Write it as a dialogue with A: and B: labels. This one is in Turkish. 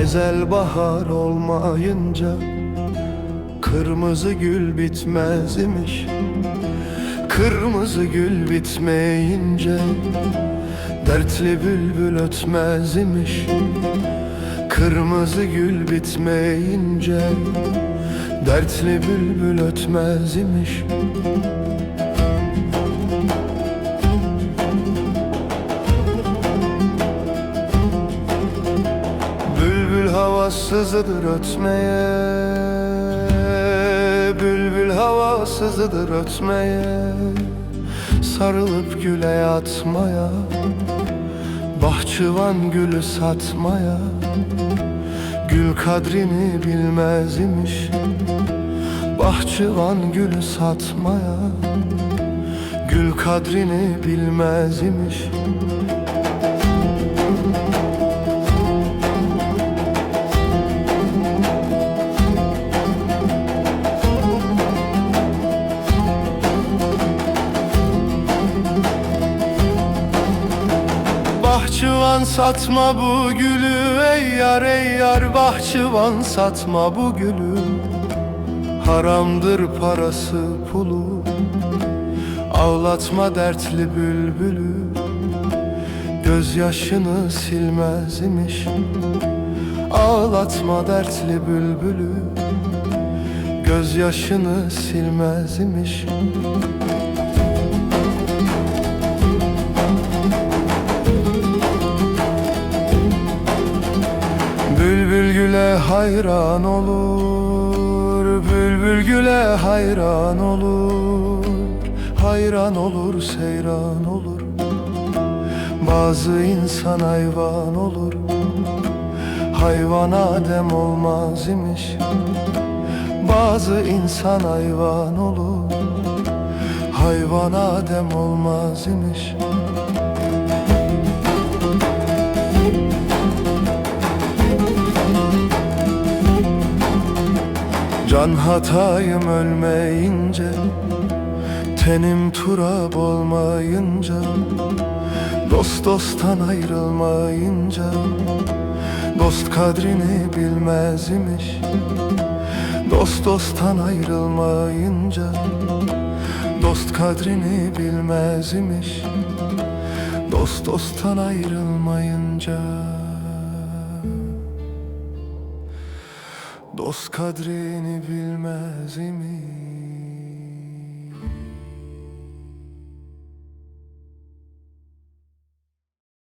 A: Ezel bahar olmayınca kırmızı gül bitmez imiş. Kırmızı gül bitmeyince dertli bülbül ötmez imiş. Kırmızı gül bitmeyince dertli bülbül ötmez imiş. Bülbül havasızdır ötmeye, bülbül havasızdır ötmeye, sarılıp güle yatmaya, bahçıvan gülü satmaya. Gül kadrini bilmez imiş, bahçıvan gülü satmaya. Gül kadrini bilmez imiş. Bahçıvan satma bu gülü ey yar ey yar, bahçıvan satma bu gülü. Haramdır parası pulu, ağlatma dertli bülbülü. Gözyaşını silmez imiş, ağlatma dertli bülbülü. Gözyaşını silmez imiş. Bülbül güle hayran olur, bülbül güle hayran olur. Hayran olur, seyran olur. Bazı insan hayvan olur, hayvan Adem olmaz imiş. Bazı insan hayvan olur, hayvan Adem olmaz imiş. Can hatayım ölmeyince, tenim turab olmayınca, dost dosttan ayrılmayınca, dost kadrini bilmez imiş. Dost dosttan ayrılmayınca, dost kadrini bilmez imiş. Dost dosttan ayrılmayınca, dost kadrini bilmez imiş.